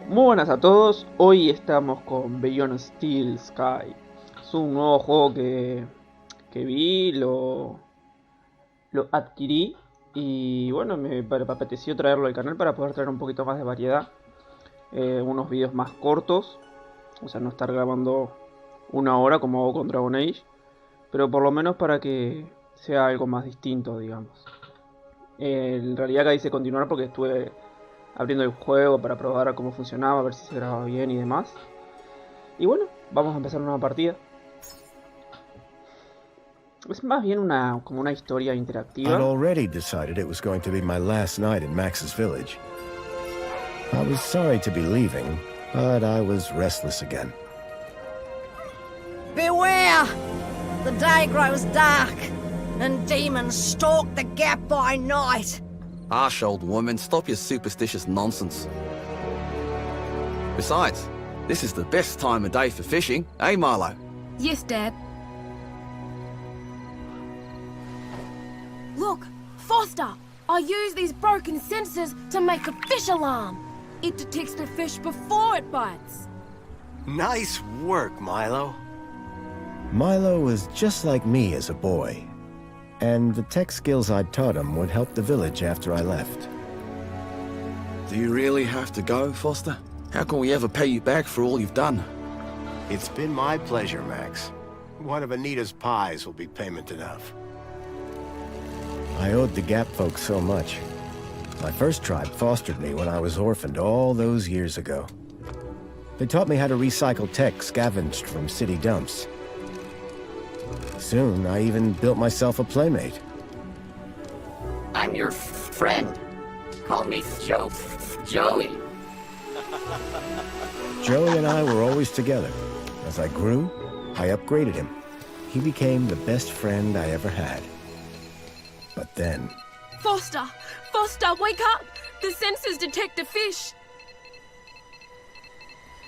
Muy buenas a todos, hoy estamos con Beyond Steel Sky. Es un nuevo juego que vi, lo adquirí y bueno, me apeteció traerlo al canal para poder traer un poquito más de variedad. Unos vídeos más cortos, o sea, no estar grabando una hora como hago con Dragon Age, pero por lo menos para que sea algo más distinto, digamos. En realidad acá dice continuar porque estuve abriendo el juego para probar cómo funcionaba, a ver si se grababa bien y demás. Y bueno, vamos a empezar una partida. Es más bien como una historia interactiva. I'd already decided it was going to be my last night in Max's village. I was sorry to be leaving, but I was restless again. Beware! The day grows dark, and demons stalk the gap by night. Harsh, old woman, stop your superstitious nonsense. Besides, this is the best time of day for fishing, eh, Milo? Yes, Dad. Look, Foster! I use these broken sensors to make a fish alarm. It detects the fish before it bites. Nice work, Milo. Milo was just like me as a boy, and the tech skills I'd taught him would help the village after I left. Do you really have to go, Foster? How can we ever pay you back for all you've done? It's been my pleasure, Max. One of Anita's pies will be payment enough. I owed the Gap folks so much. My first tribe fostered me when I was orphaned all those years ago. They taught me how to recycle tech scavenged from city dumps. Soon, I even built myself a playmate. I'm your friend. Call me Joey. Joey and I were always together. As I grew, I upgraded him. He became the best friend I ever had. But then... Foster! Foster, wake up! The sensors detect a fish.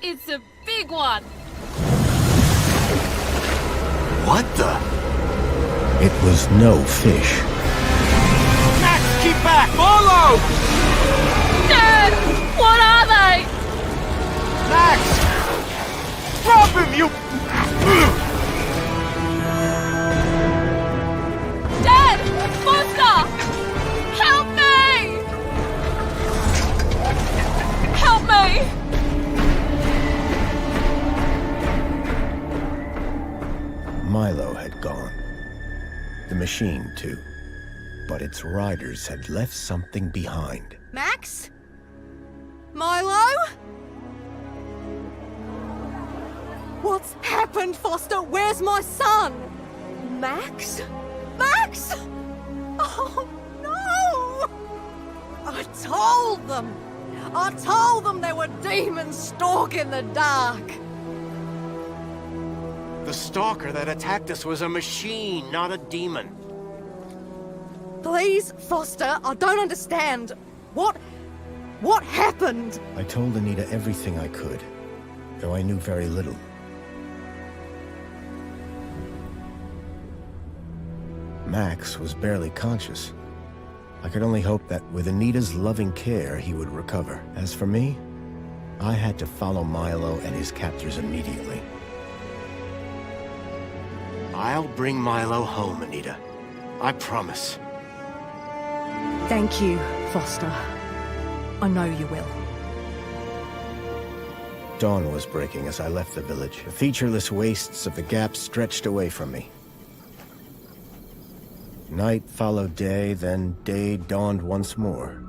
It's a big one. What the? It was no fish. Max, keep back! Follow! Dad! What are they? Max! Drop him, you... Dad! Foster! Help me! Help me! Milo had gone. The machine, too. But its riders had left something behind. Max? Milo? What's happened, Foster? Where's my son? Max? Max? Oh, no! I told them there were demons stalking the dark. The stalker that attacked us was a machine, not a demon. Please, Foster, I don't understand. What happened? I told Anita everything I could, though I knew very little. Max was barely conscious. I could only hope that with Anita's loving care, he would recover. As for me, I had to follow Milo and his captors immediately. I'll bring Milo home, Anita. I promise. Thank you, Foster. I know you will. Dawn was breaking as I left the village. The featureless wastes of the Gap stretched away from me. Night followed day, then day dawned once more.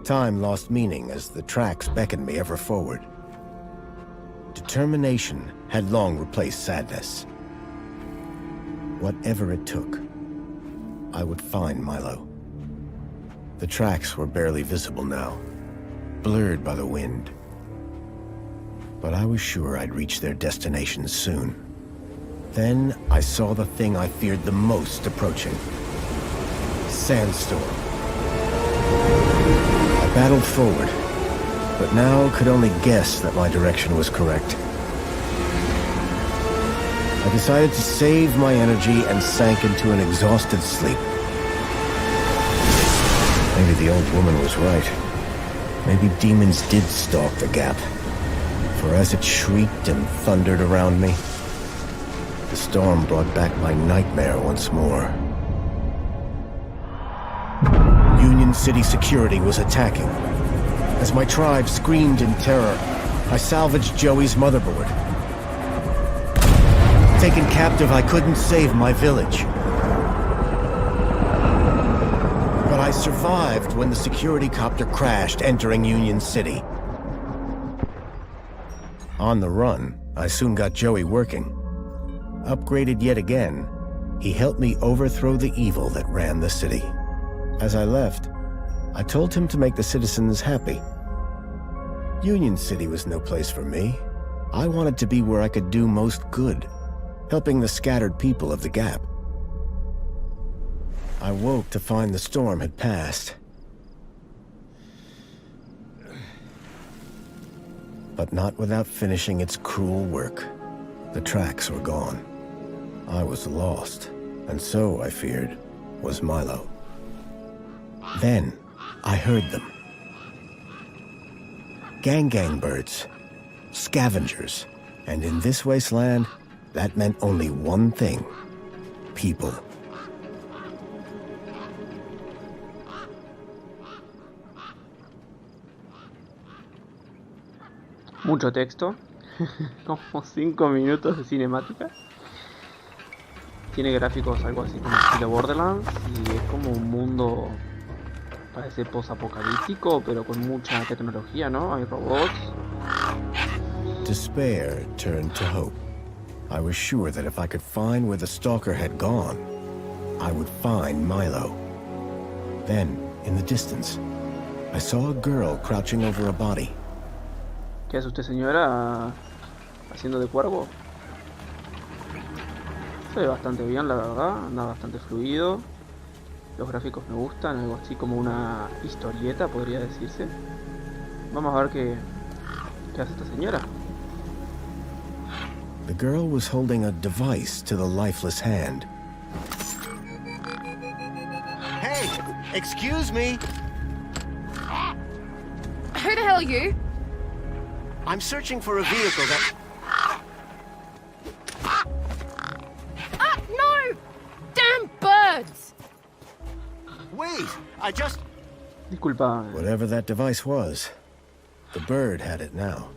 Time lost meaning as the tracks beckoned me ever forward. Determination had long replaced sadness. Whatever it took, I would find Milo. The tracks were barely visible now, blurred by the wind. But I was sure I'd reach their destination soon. Then I saw the thing I feared the most approaching. Sandstorm. I battled forward, but now could only guess that my direction was correct. I decided to save my energy and sank into an exhausted sleep. Maybe the old woman was right. Maybe demons did stalk the gap. For as it shrieked and thundered around me, the storm brought back my nightmare once more. Union City security was attacking. As my tribe screamed in terror, I salvaged Joey's motherboard. Taken captive, I couldn't save my village. But I survived when the security copter crashed, entering Union City. On the run, I soon got Joey working. Upgraded yet again, he helped me overthrow the evil that ran the city. As I left, I told him to make the citizens happy. Union City was no place for me. I wanted to be where I could do most good, helping the scattered people of the Gap. I woke to find the storm had passed. But not without finishing its cruel work. The tracks were gone. I was lost, and so, I feared, was Milo. Then, I heard them. Gang birds, scavengers, and in this wasteland, that meant only one thing: people. Mucho texto, como 5 minutos de cinemática. Tiene gráficos algo así como estilo Borderlands y es como un mundo, parece post-apocalíptico, pero con mucha tecnología, ¿no? Hay robots. Despair turned to hope. I was sure that if I could find where the stalker had gone, I would find Milo. Then, in the distance, I saw a girl crouching over a body. ¿Qué hace usted, señora? ¿Haciendo de cuervo? Se ve bastante bien, la verdad. Anda bastante fluido. Los gráficos me gustan, algo así como una historieta, podría decirse. Vamos a ver qué hace esta señora. The girl was holding a device to the lifeless hand. Hey! Excuse me! Who the hell are you? I'm searching for a vehicle that... Ah, no! Damn birds! Wait! I just... Disculpa. Whatever that device was, the bird had it now.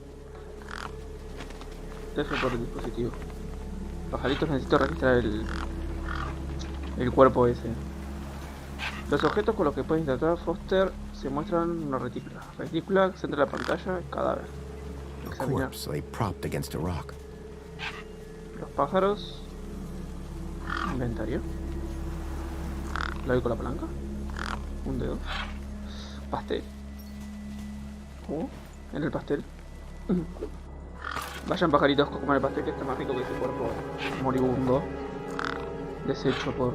F por el dispositivo. Pajaritos, necesito registrar el cuerpo ese. Los objetos con los que puedes interactuar Foster se muestran en una retícula. Retícula, centro de la pantalla, cadáver. A Examinar. corpse lay propped against a rock. Los pájaros. Inventario. La doy con la palanca. Un dedo. Pastel. En el pastel. Vayan pajaritos a comer el pastel, que está más rico que ese cuerpo moribundo. Deshecho por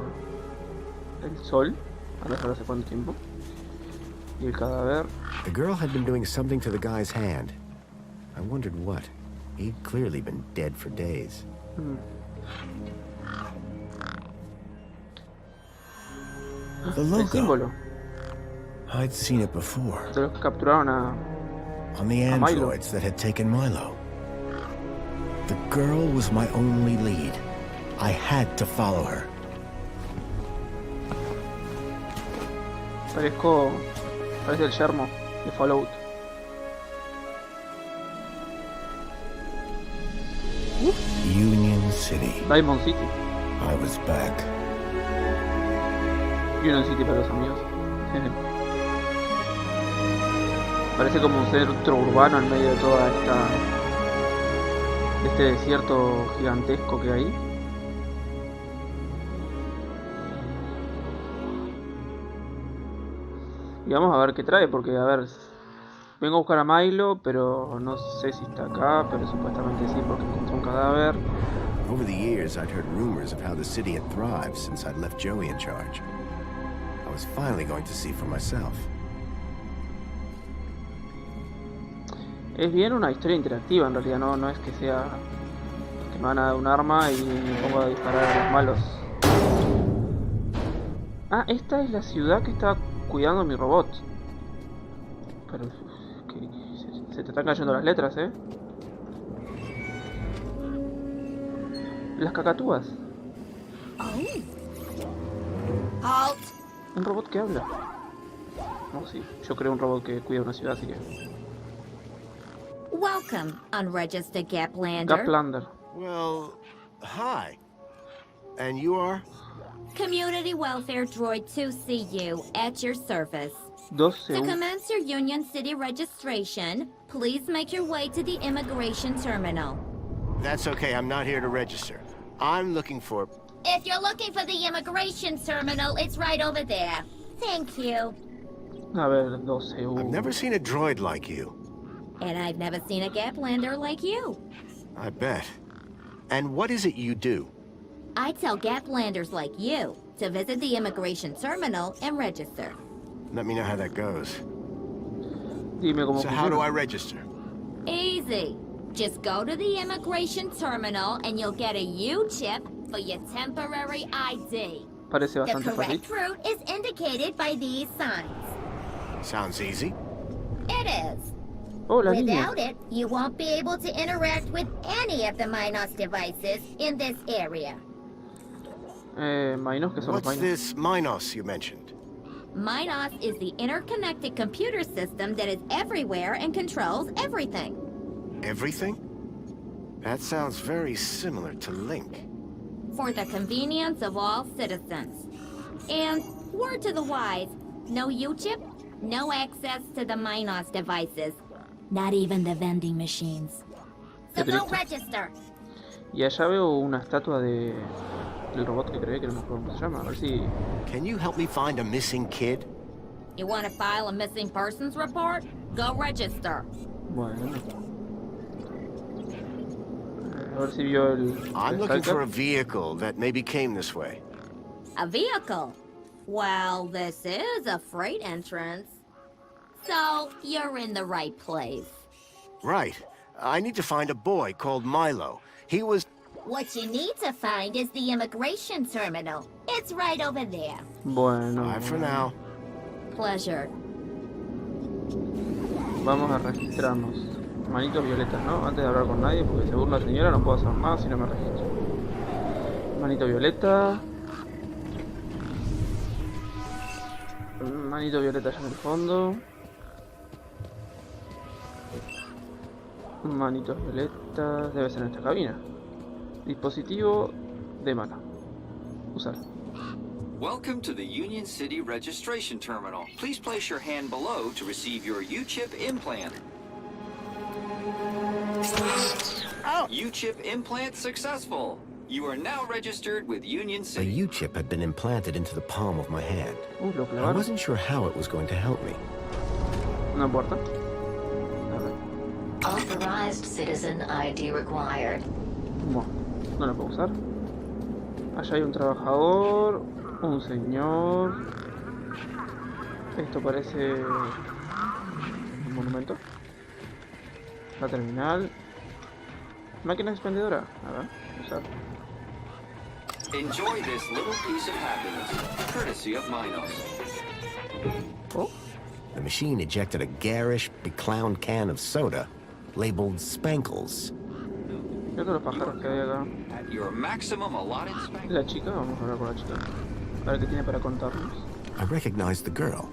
el sol. A ver hace cuánto tiempo. Y el cadáver. The girl had been doing something to the guy's hand. I wondered what. He'd clearly been dead for days. The El logo. símbolo I'd seen it before. de los que capturaron a On the Milo. androids that had taken Milo. The girl was my only lead. I had to follow her. Parece el yermo de Fallout. Union City. Diamond City. I was back. Union City para los amigos. Parece como un centro urbano en medio de toda este desierto gigantesco que hay. Y vamos a ver qué trae, porque a ver, vengo a buscar a Milo, pero no sé si está acá, pero supuestamente sí, porque encontré un cadáver. Over the years, I'd heard rumors of how the city had thrived since I'd left Joey in charge. I was finally going to see for myself. Es bien una historia interactiva en realidad, no es que sea que me van a dar un arma y me pongo a disparar a los malos. Ah, esta es la ciudad que está cuidando mi robot. Pero... se te están cayendo las letras, ¿eh? Las cacatúas. Halt! Un robot que habla. No, sí. Yo creo un robot que cuida una ciudad, así que... Welcome, unregistered Gaplander. Gaplander. Well, hi. And you are? Community Welfare Droid 2CU at your service. 12 To segundos. commence your Union City registration, please make your way to the immigration terminal. That's okay, I'm not here to register. I'm looking for... If you're looking for the immigration terminal, it's right over there. Thank you. A ver, 12 I've segundos. never seen a droid like you. And I've never seen a Gaplander like you. I bet. And what is it you do? I tell Gaplanders like you to visit the immigration terminal and register. Let me know how that goes. Dime cómo So how do funciona. I register? Easy. Just go to the immigration terminal and you'll get a U-chip for your temporary ID. Parece The bastante fácil. correct route is indicated by these signs. Sounds easy. It is. Oh, la niña. Without it, you won't be able to interact with any of the Minos devices in this area. Minos, que son los What's Minos. this Minos you mentioned? Minos is the interconnected computer system that is everywhere and controls everything. Everything? That sounds very similar to Link. For the convenience of all citizens. And, word to the wise, no U-chip, no access to the Minos devices. Not even the vending machines. So Qué go triste. register. Y allá veo una estatua de... del robot que creé, que no me acuerdo cómo se llama. A ver si... Can you help me find a missing kid? You want to file a missing persons report? Go register. Bueno. A ver si vio el... I'm el looking Stalker. for a vehicle that maybe came this way. A vehicle? Well, this is a freight entrance. So, you're in the right place. Right. I need to find a boy called Milo. He was... What you need to find is the immigration terminal. It's right over there. Bueno. Bye for now. Pleasure. Vamos a registrarnos. Manitos violetas, ¿no? Antes de hablar con nadie, porque según la señora no puedo hacer nada si no me registro. Manito violeta. Manito violeta allá en el fondo. Manitos violetas. Debe ser en esta cabina. Dispositivo de mano. Usar. Welcome to the Union City Registration Terminal. Please place your hand below to receive your U-chip implant. U-chip implant successful. You are now registered with Union A City. U-chip had been implanted into the palm of my hand. Lo I clavaron. wasn't sure how it was going to help me. Una puerta. A ver. Authorized citizen ID required. Bueno, no la puedo usar. Allá hay un trabajador. Un señor. Esto parece un monumento. La terminal. Máquina expendedora. A ver, usar. Enjoy this little piece of happiness, courtesy of Minos. Oh, The machine ejected a garish, beclowned can of soda labeled Spankles. mira todos los pájaros que hay acá. At your maximum allotted spank. La chica, vamos a hablar con la chica. A ver qué tiene para contarnos. I recognized the girl.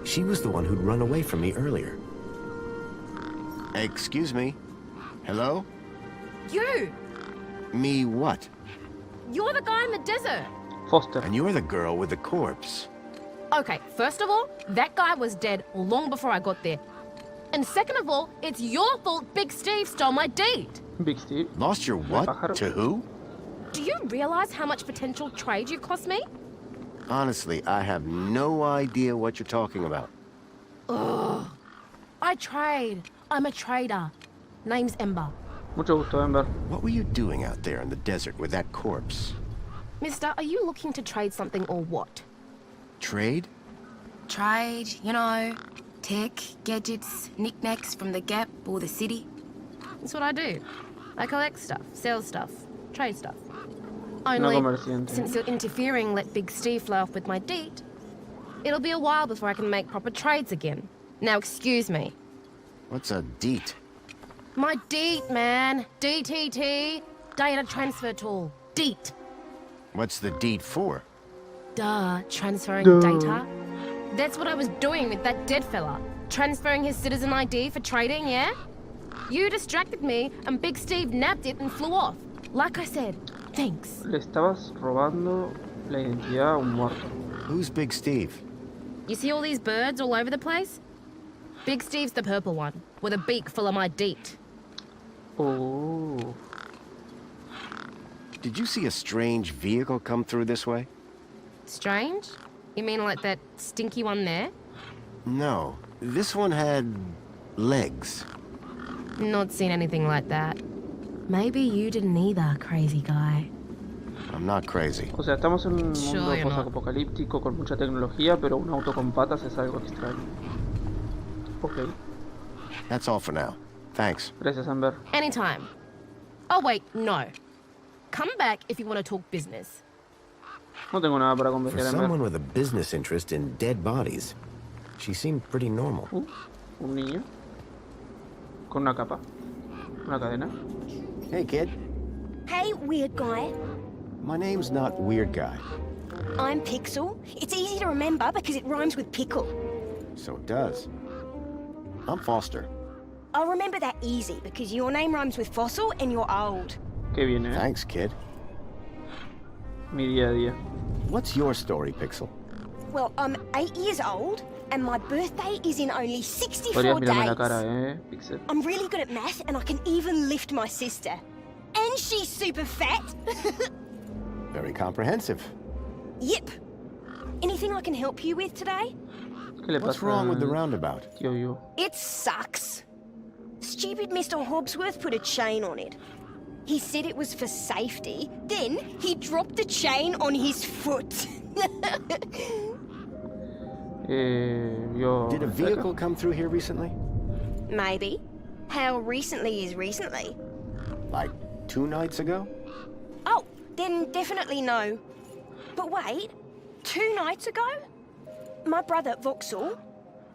She was the one who'd run away from me earlier. Excuse me. Hello? You! Me what? You're the guy in the desert! Foster. And you're the girl with the corpse. Okay, first of all, that guy was dead long before I got there. And second of all, it's your fault Big Steve stole my deed. Big Steve. Lost your what? Pájaro. To who? Do you realize how much potential trade you cost me? Honestly, I have no idea what you're talking about. Ugh. I trade. I'm a trader. Name's Ember. Mucho gusto, Ember. What were you doing out there in the desert with that corpse? Mister, are you looking to trade something or what? Trade? Trade, you know, tech, gadgets, knickknacks from the Gap or the city. That's what I do. I collect stuff, sell stuff, trade stuff. Only, comerciante. since you're interfering, let Big Steve fly off with my deed, it'll be a while before I can make proper trades again. Now excuse me. What's a deet? My DEET, man. DTT. Data transfer tool. DEET. What's the deet for? Duh, transferring data. That's what I was doing with that dead fella. Transferring his citizen ID for trading, yeah? You distracted me, and Big Steve nabbed it and flew off. Like I said, thanks. Le estabas robando la identidad a un muerto. Who's Big Steve? You see all these birds all over the place? Big Steve's the purple one, with a beak full of my DEET. Oh. Did you see a strange vehicle come through this way? Strange? You mean like that stinky one there? No. This one had legs. Not seen anything like that. Maybe you didn't either, crazy guy. I'm not crazy. O sea, estamos en un Sure mundo you're not. post-apocalíptico con mucha tecnología, pero un auto con patas es algo extraño. Ok, That's all for now. Thanks. gracias Amber. Anytime. Oh, wait, no. Come back if you want to talk business. No tengo nada para For convencer a someone Amber. with a business interest in dead bodies, she seemed pretty normal. Un niño. Con una capa. Una cadena. Hey, kid. Hey, weird guy. My name's not Weird Guy. I'm Pixel. It's easy to remember because it rhymes with pickle. So it does. I'm Foster. I'll remember that easy because your name rhymes with fossil and you're old. Qué bien, ¿eh? Thanks, kid. Mi día a día. What's your story, Pixel? Well, I'm 8 years old and my birthday is in only 64 Podrías mirarme la days. cara, Pixel. I'm really good at math and I can even lift my sister. And she's super fat. Very comprehensive. Yep. Anything I can help you with today? ¿Qué le What's pasa wrong with the al roundabout? tío Yu? It sucks. Stupid Mr. Hobbsworth put a chain on it. He said it was for safety. Then he dropped the chain on his foot. Yo... Did a vehicle come through here recently? Maybe. How recently is recently? Like 2 nights ago? Oh, then definitely no. But wait, 2 nights ago? My brother, Vauxhall,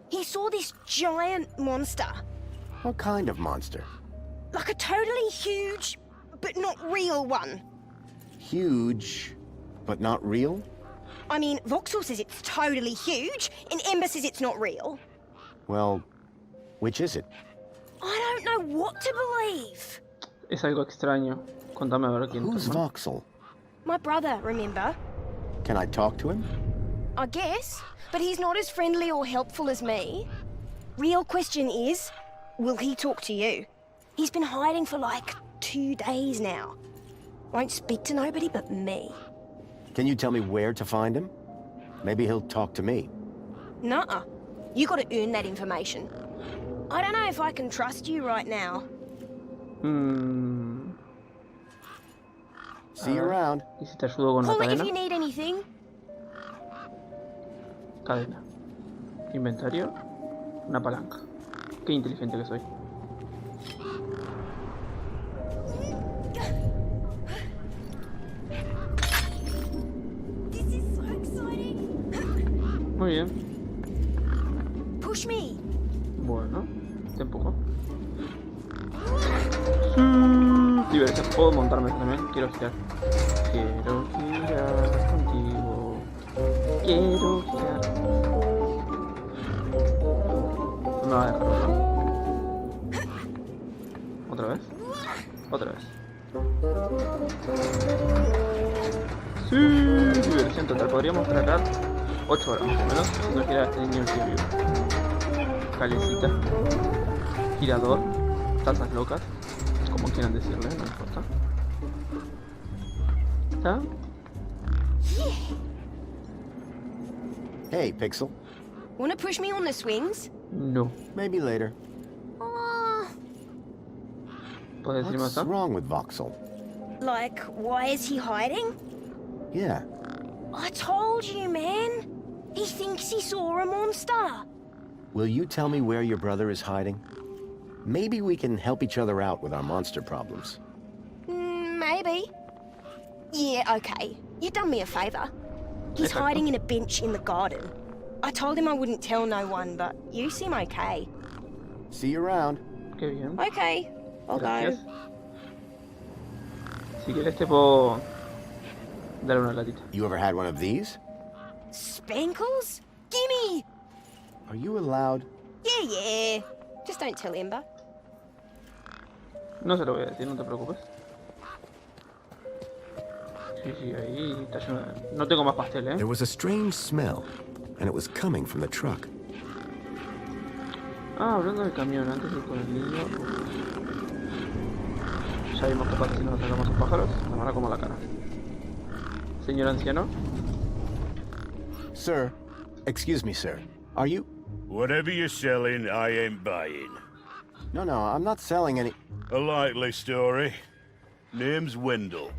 he saw this giant monster. What kind of monster? Like a totally huge, but not real one. Huge, but not real? I mean, Vauxhall says it's totally huge, and Ember says it's not real. Well, which is it? I don't know what to believe. Es algo extraño. Contame a ver quién Who's toma. Vauxhall? My brother, remember? Can I talk to him? I guess, but he's not as friendly or helpful as me. Real question is, will he talk to you? He's been hiding for like 2 days now. Won't speak to nobody but me. Can you tell me where to find him? Maybe he'll talk to me. Nuh-uh. You gotta earn that information. I don't know if I can trust you right now. See you around. ¿Y si te ayudo con la Call it if cadena? you need anything. Cadena. Inventario. Una palanca. Qué inteligente que soy. This is so exciting. Muy bien. Push me. Bueno. Te empujo. Diversión. Puedo montarme también. Quiero girar. Quiero girar contigo. Quiero girar. No me va a dejar, ¿no? ¿Otra vez? Otra vez. Sí, diversión total. Podríamos tratar 8 horas más o menos si no gira este niño en serio. Calecita. Girador. Tazas locas. Como quieran decirle, no importa. ¿Está? Hey, Pixel. Wanna push me on the swings? No. Maybe later. ¿Puedes decirme What's eso? wrong with Vauxhall? Like, why is he hiding? Yeah. I told you, man. He thinks he saw a monster. Will you tell me where your brother is hiding? Maybe we can help each other out with our monster problems. Maybe. Yeah, okay. You've done me a favor. He's hiding in a bench in the garden. I told him I wouldn't tell no one, but you seem okay. See you around. Qué bien. Okay, I'll Gracias. go. Si quieres te puedo dar una latita. You ever had one of these? Spankles? Gimme! Are you allowed? Yeah. Just don't tell Ember. No se lo voy a decir, no te preocupes. Sí, ahí está lleno de... No tengo más pastel, There was a strange smell, and it was coming from the truck. Ah, hablando del camión, antes de ir con el niño... Ya vimos que pasa si nos sacamos los pájaros, nos van a comer la cara. Señor anciano. Sir, excuse me, sir. Are you... Whatever you're selling, I ain't buying. No, I'm not selling any... A likely story. Name's Wendell.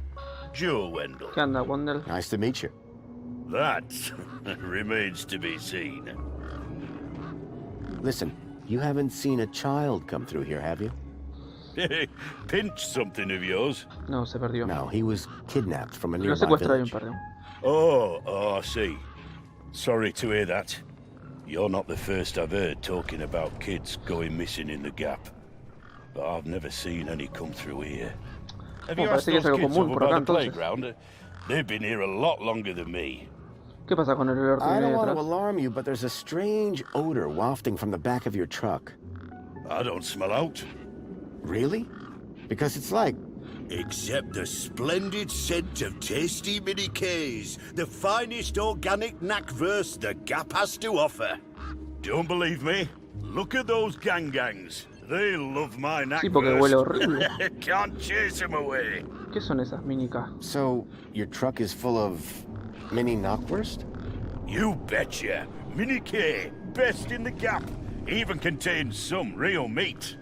Joe Wendell. ¿Qué anda, Wendell? Nice to meet you. That remains to be seen. Listen, you haven't seen a child come through here, have you? Pinch something of yours? No, se perdió. No, he was kidnapped from a Lo nearby secuestraron, village. perdón. Oh, I see. Sorry to hear that. You're not the first I've heard talking about kids going missing in the Gap. But I've never seen any come through here. Have you Bueno, asked parece que es those algo kids común over por acá by the entonces. playground? They've been here a lot longer than me. ¿Qué pasa con el olor que I viene don't want to detrás? alarm you, but there's a strange odor wafting from the back of your truck. I don't smell out. Really? Because it's like... Except the splendid scent of tasty mini K's, the finest organic knackwurst the Gap has to offer. Don't believe me? Look at those gangs. They love my Sí, porque huele horrible. knackwurst. Can't chase them away. ¿Qué son esas minicas? So, your truck is full of mini knockwurst? You betcha. Mini K, best in the Gap. Even contains some real meat.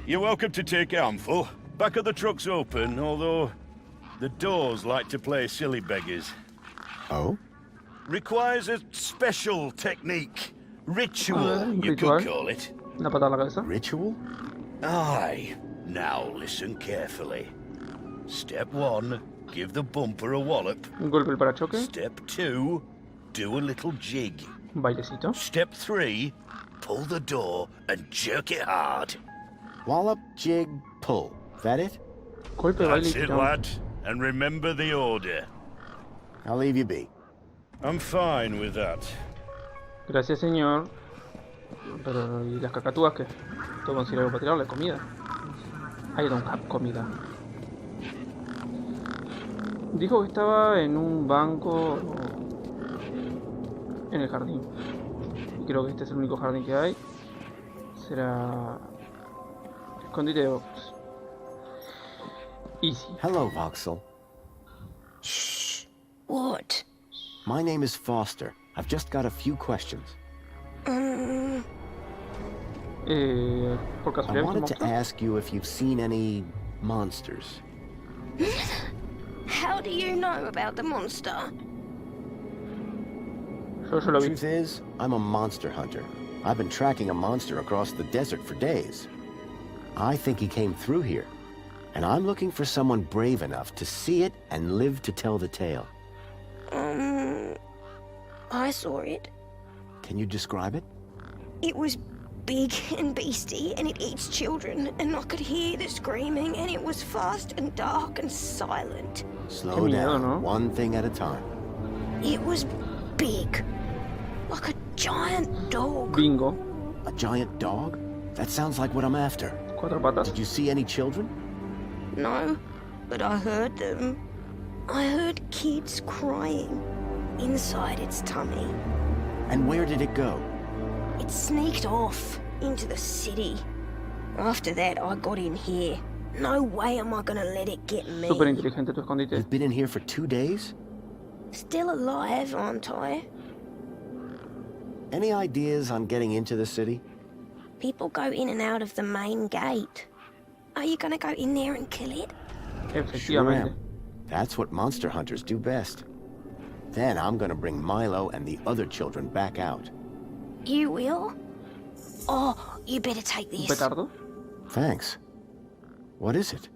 You're welcome to take a handful. Back of the truck's open, although the doors like to play silly beggars. Oh? Requires a special technique. Ritual, you ritual. could call it. ¿Una patada a la cabeza? Ritual? Aye. Now listen carefully. Step 1, give the bumper a wallop. Un golpe el parachoque. Step 2, do a little jig. Un bailecito. Step 3, pull the door and jerk it hard. Wallop, jig, pull. That it? Golpe, That's baile y it, tirón. lad. And remember the order. I'll leave you be. I'm fine with that. Gracias, señor. Pero, ¿y las cacatúas qué? ¿Tengo que conseguir algo para tirarle? ¿Comida? I don't have comida. Dijo que estaba en un banco en el jardín. Y creo que este es el único jardín que hay. Será... escondite de Vox. Easy. Hello, Voxel. Shh. What? My name is Foster. I've just got a few questions. Por I casualidad, wanted ¿viste to monstruo? ask you if you've seen any monsters. How do you know about the monster? Yo lo vi. Truth is, I'm a monster hunter. I've been tracking a monster across the desert for days. I think he came through here, and I'm looking for someone brave enough to see it and live to tell the tale. I saw it. Can you describe it? It was big and beastie, and it eats children, and I could hear the screaming, and it was fast and dark and silent. Slow Qué miedo, down, ¿no? one thing at a time. It was big, like a giant dog. Bingo. A giant dog? That sounds like what I'm after. Cuatro patas. Did you see any children? No, but I heard them. I heard kids crying inside its tummy. And where did it go? It sneaked off into the city. After that, I got in here. No way am I gonna let it get me. Súper inteligente tu escondite. You've been in here for 2 days? Still alive, aren't I? Any ideas on getting into the city? People go in and out of the main gate. Are you gonna go in there and kill it? Sure Efectivamente. am. That's what monster hunters do best. Then I'm gonna bring Milo and the other children back out. You will? Oh, you better take ¿Un this. petardo? Thanks. What is it?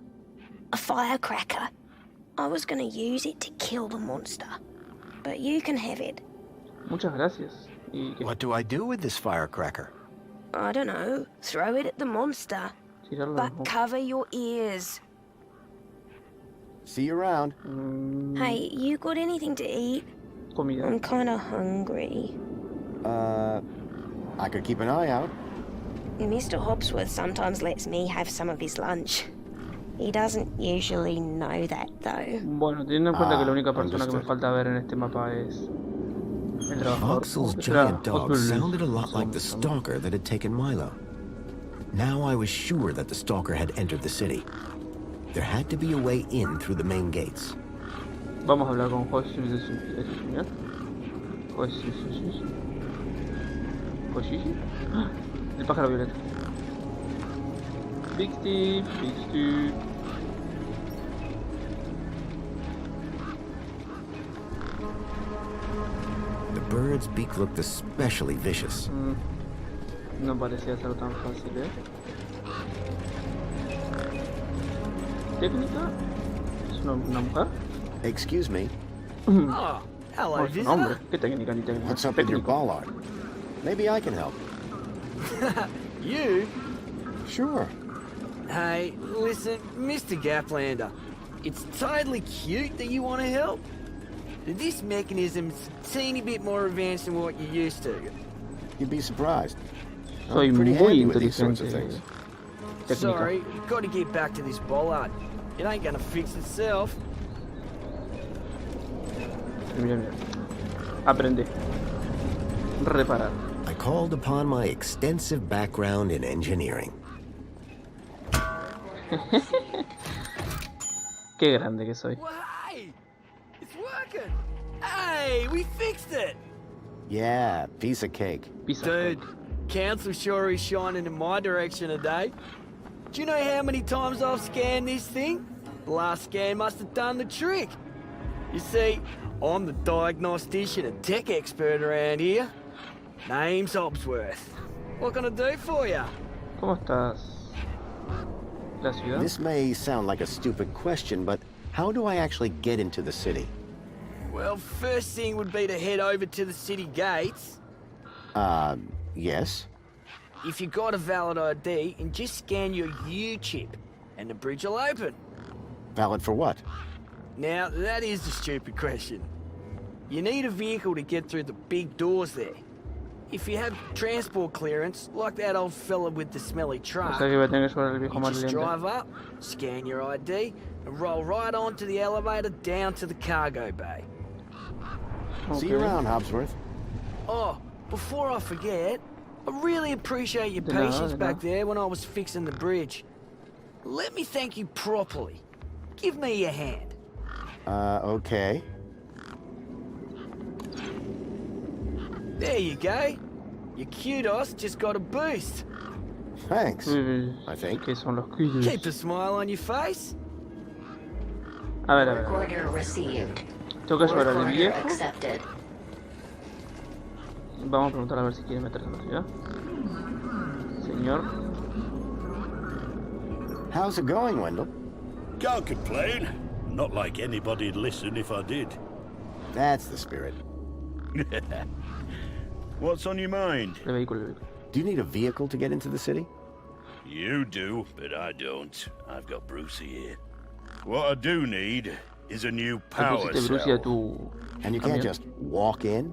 A firecracker. I was gonna use it to kill the monster. But you can have it. Muchas gracias. What do I do with this firecracker? I don't know. Throw it at the monster. But cover your ears. See you around. Hey, you got anything to eat? Comida. I'm kind of hungry. I could keep an eye out. Mr. Hobsworth sometimes lets me have some of his lunch. He doesn't usually know that, though. Bueno, teniendo en cuenta que la única persona que me falta ver en este mapa es el trabajador. Foxel's giant dog sounded a lot like the stalker that had taken Milo. Now I was sure that the stalker had entered the city. There had to be a way in through the main gates. Vamos a hablar con José. El pájaro violeta. Big Steve, Big Steve. The bird's beak looked especially vicious. No parecía ser tan fácil, ¿eh? ¿Técnica? ¿Es una mujer? Excuse me. Oh, hello, Es un hombre. ¿Qué técnica ni técnica? What's up with your ball art? Maybe I can help. You? Sure. Hey, listen, Mr. Gaplander. It's totally cute that you want to help. This mechanism's a teeny bit more advanced than what you used to. You'd be surprised. Soy I'm pretty muy handy with these sorts of inteligente. things. Sorry, got to get back to this bollard. It ain't gonna fix itself. Mira, mira. Aprende. Reparar. I called upon my extensive background in engineering. Qué grande que soy. Well, hey, it's working. Hey, we fixed it. Yeah, piece of cake. Dude, council sure is shining in my direction today. Do you know how many times I've scanned this thing? The last scan must have done the trick. You see, I'm the diagnostician and tech expert around here. Name's Hobsworth. What can I do for you? ¿Cómo estás? La ciudad. This may sound like a stupid question, but how do I actually get into the city? Well, first thing would be to head over to the city gates. Yes. If you got a valid ID, and just scan your U-chip, and the bridge will open. Valid for what? Now, that is the stupid question. You need a vehicle to get through the big doors there. If you have transport clearance, like that old fella with the smelly truck, O sea que voy a tener que llevar el viejo you just maloliente. drive up, scan your ID, and roll right onto the elevator down to the cargo bay. See you around, Hobsworth. Oh, before I forget, I really appreciate your De nada, patience de back nada. there when I was fixing the bridge. Let me thank you properly. Give me your hand. Okay. There you go. Your kudos just got a boost. Thanks, I think. ¿Qué son los kudos? Keep a smile on your face. A ver, a ver. Order received. Tengo que llevar al Order viejo. accepted. Vamos a preguntar a ver si quiere meterse en la ciudad. Señor. How's it going, Wendell? Can't complain. Not like anybody'd listen if I did. That's the spirit. What's on your mind? El vehículo, el vehículo. Do you need a vehicle to get into the city? You do, but I don't. I've got Brucey here. What I do need is a new power Pusiste Brucey a cell. tu And you can't camión. just walk in?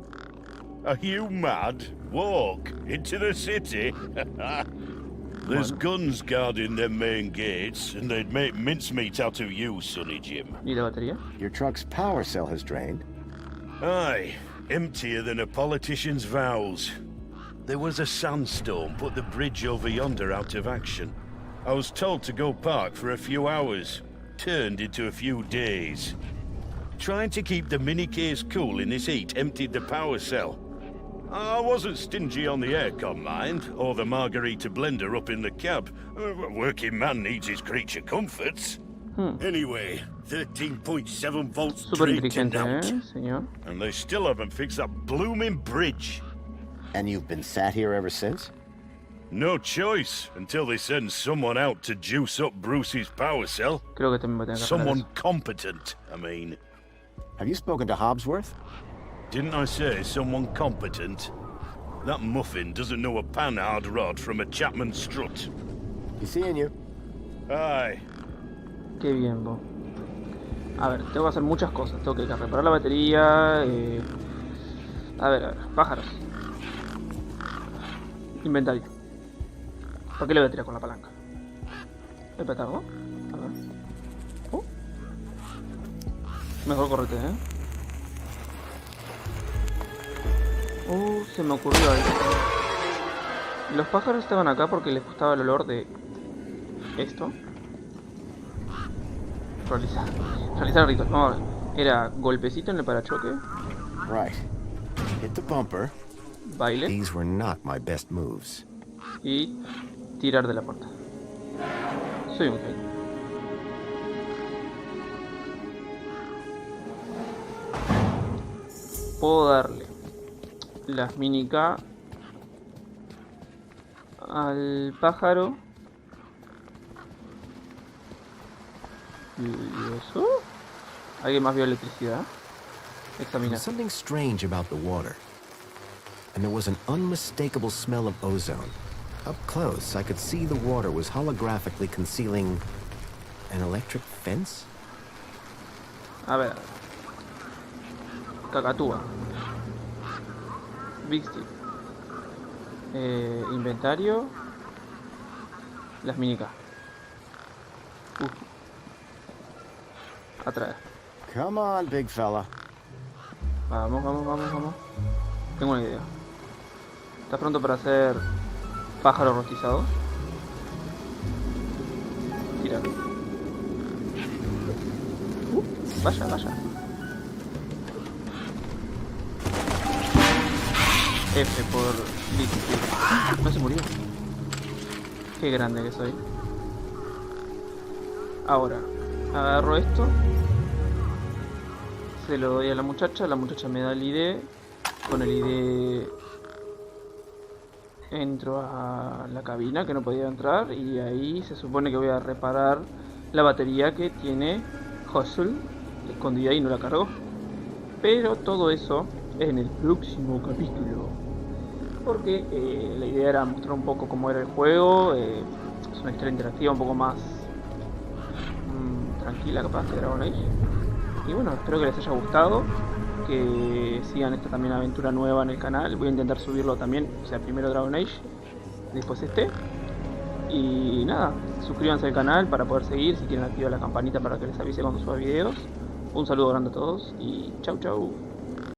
Are you mad? Walk into the city? There's guns guarding them main gates, and they'd make mincemeat out of you, Sonny Jim. ¿Y la batería? Your truck's power cell has drained. Aye, emptier than a politician's vows. There was a sandstorm put the bridge over yonder out of action. I was told to go park for a few hours. Turned into a few days. Trying to keep the mini case cool in this heat emptied the power cell. I wasn't stingy on the aircon, mind, or the margarita blender up in the cab. A working man needs his creature comforts. Anyway, 13.7 volts Súper drained inteligente, out. señor? And they still haven't fixed that blooming bridge. And you've been sat here ever since? No choice, until they send someone out to juice up Brucey's power cell. Creo que también voy a tener que hacer Someone eso. competent, I mean. Have you spoken to Hobsworth? Didn't I say someone competent? That muffin doesn't know a panhard rod from a Chapman strut. You seeing you? Aye. Qué bien, Bo. A ver, tengo que hacer muchas cosas. Tengo que reparar la batería. A ver, pájaros. Inventario. ¿Por qué le voy a tirar con la palanca? ¿El petardo? A ver. Mejor correte, se me ocurrió algo. Los pájaros estaban acá porque les gustaba el olor de esto. Realizar ritual. Vamos a ver. Era golpecito en el parachoque. Right. Hit the bumper. Baile. These were not my best moves. Y tirar de la puerta. Soy un genio. Puedo darle las mini K al pájaro. ¿Y eso? ¿Alguien más vio electricidad? Examinar. There's something strange about the water. And there was an unmistakable smell of ozone. Up close, I could see the water was holographically concealing an electric fence. A ver. Cacatúa. Big Stick. Inventario. Las minicas. Atraer. Come on, big fella. Vamos. Tengo una idea. ¿Estás pronto para hacer pájaro rostizado? Tira. Vaya. F por Big. No se murió. Qué grande que soy. Ahora, agarro esto. Se lo doy a la muchacha me da el ID. Con el ID entro a la cabina que no podía entrar. Y ahí se supone que voy a reparar la batería que tiene Hustle escondida y no la cargó. Pero todo eso en el próximo capítulo. Porque la idea era mostrar un poco cómo era el juego. Es una historia interactiva un poco más tranquila, capaz, que Dragon Age. Y bueno, espero que les haya gustado. Que sigan esta también aventura nueva en el canal. Voy a intentar subirlo también. O sea, primero Dragon Age, después este. Y nada, suscríbanse al canal para poder seguir. Si quieren activar la campanita para que les avise cuando suba videos. Un saludo grande a todos y chau.